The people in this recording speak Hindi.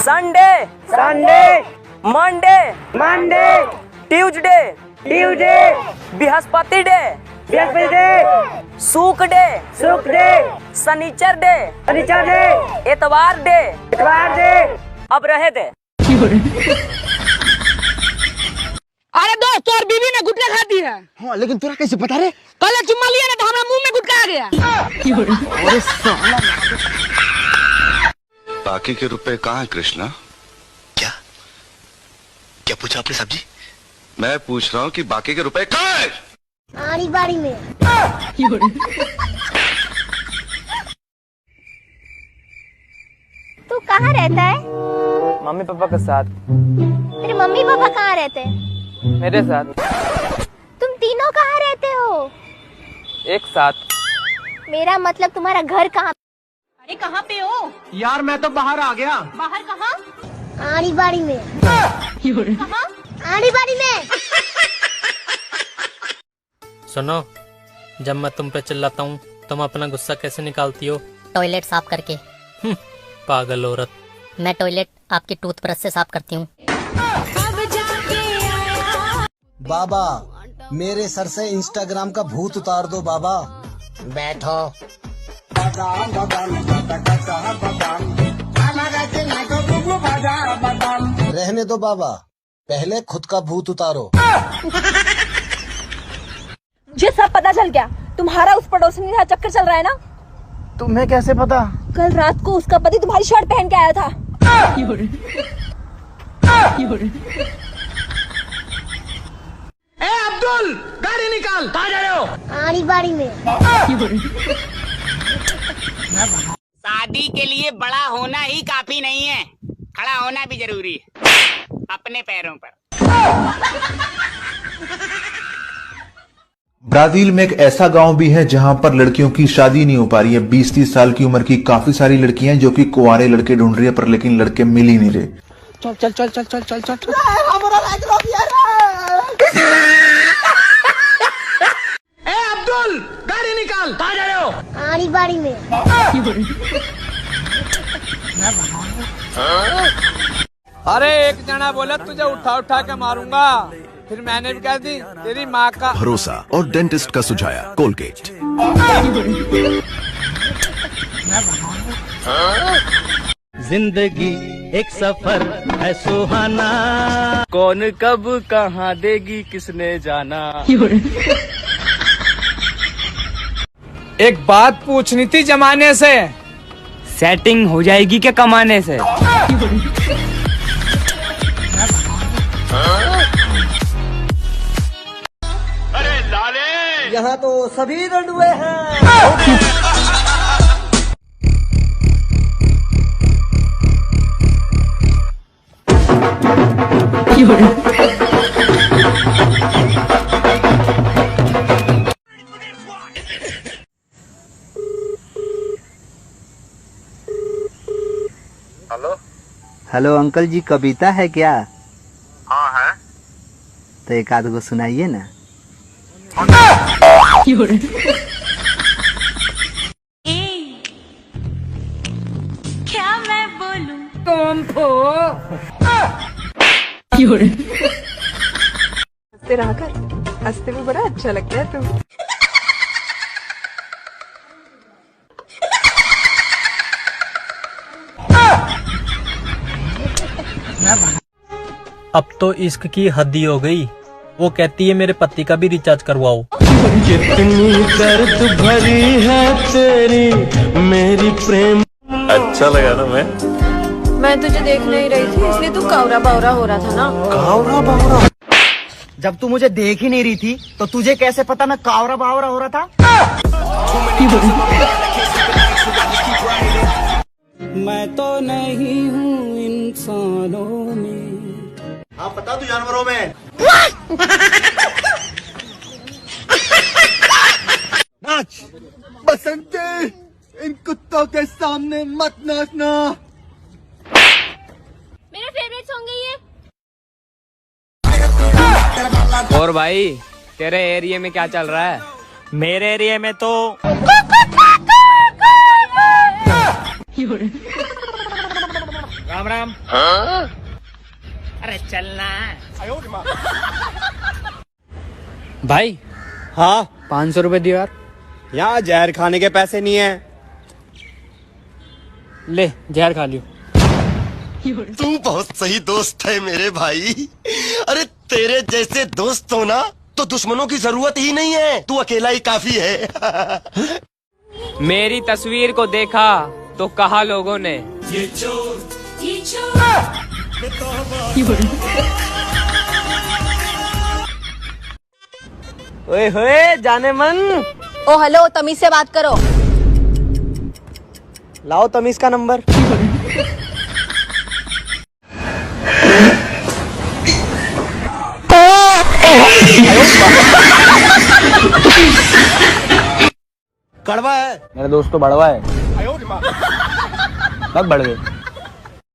Sunday Sunday, Monday Monday, Tuesday Tuesday, Brihaspati day Brihaspati, शुक्र डे शुक्र डे, शनिचर डे शनिचर डे, एतवार डे इतवार डे। अब रहे दे। अरे दोस्त और बीवी ने गुटखा खा दी है। हाँ, लेकिन तुरा कैसे पता रे? कल चुम्मा लिया ना तो हमारा मुंह में गुटखा आ गया। अरे साला। बाकी के रुपए कहाँ है कृष्णा? क्या क्या पूछा आपने साहब जी? मैं पूछ रहा हूँ कि बाकी के रुपए कहाँ है? आड़ी बाड़ी में। तू कहाँ रहता है? मम्मी पापा के साथ। तेरे मम्मी पापा कहाँ रहते हैं? मेरे साथ। तुम तीनों कहाँ रहते हो? एक साथ। मेरा मतलब तुम्हारा घर कहाँ? अरे कहाँ पे हो? यार मैं तो बाहर आ गया। बाहर कहाँ? आड़ी बाड़ी में। कहाँ? आड़ी बाड़ी में। सुनो, जब मैं तुम पे चिल्लाता हूँ तुम अपना गुस्सा कैसे निकालती हो? टॉयलेट साफ करके। पागल औरत। मैं टॉयलेट आपकी टूथब्रश से साफ करती हूँ। बाबा, मेरे सर से इंस्टाग्राम का भूत उतार दो बाबा। बैठो। रहने दो बाबा, पहले खुद का भूत उतारो। मुझे सब पता चल गया। तुम्हारा उस पड़ोसी के साथ चक्कर चल रहा है ना? तुम्हें कैसे पता? कल रात को उसका पति तुम्हारी शर्ट पहन के आया था। ए अब्दुल, गाड़ी निकाल। कहाँ जा रहे हो? आड़ी बाड़ी में। शादी के लिए बड़ा होना ही काफी नहीं है, खड़ा होना भी जरूरी है अपने पैरों पर। ब्राजील में एक ऐसा गांव भी है जहां पर लड़कियों की शादी नहीं हो पा रही है। 20-30 साल की उम्र की काफी सारी लड़कियां जो कि कुंवारे लड़के ढूंढ रही है, पर लेकिन लड़के मिल ही नहीं रहे। चल चल चल चल चल चल चल। ए अब्दुल, गाड़ी निकाल। कहाँ जा रहे हो? आड़ी बाड़ी में। अरे एक जना बोला तुझे उठा उठा के मारूंगा, फिर मैंने भी कह दी तेरी माँ का भरोसा और डेंटिस्ट का सुझाया कोलगेट। जिंदगी एक सफर है सुहाना, कौन कब कहाँ देगी किसने जाना। एक बात पूछनी थी जमाने से, सेटिंग हो जाएगी क्या कमाने से? अरे लाले, यहाँ तो सभी रंडुए हैं। हेलो। हेलो अंकल जी, कविता है क्या? हाँ है। तो एक आध गो सुनाइए ना। क्या मैं बोलूं? तुम तो हंसते रहा कर, हंसते में बड़ा अच्छा लगता है तुम। अब तो इश्क की हद ही हो गई। वो कहती है मेरे पति का भी रिचार्ज करवाओ। कितनी दर्द भरी है तेरी मेरी प्रेम। अच्छा लगा ना? मैं तुझे देख नहीं रही थी इसलिए तू कावरा बावरा हो रहा था ना। कावरा बावरा? जब तू मुझे देख ही नहीं रही थी तो तुझे कैसे पता मैं कावरा बावरा हो रहा था? मैं तो नहीं हूँ इंसानों में। आप बता तू जानवरों में। नाच बसंती, इन कुत्तों के सामने मत नाचना। मेरा फेवरेट सॉन्ग है ये। और भाई तेरे एरिया में क्या चल रहा है? मेरे एरिया में तो राम राम। अरे चलना। भाई हाँ 500 रुपए दियो यार। यहाँ जहर खाने के पैसे नहीं है। ले जहर खा लियो। तू बहुत सही दोस्त है मेरे भाई। अरे तेरे जैसे दोस्त हो ना तो दुश्मनों की जरूरत ही नहीं है, तू अकेला ही काफी है। मेरी तस्वीर को देखा तो कहा लोगों ने, ओए होए जाने मन। ओ हेलो, तमीज से बात करो। लाओ तमीज का नंबर। कड़वा है। मेरे दोस्त तो बड़वा है। बहुत बड़वे।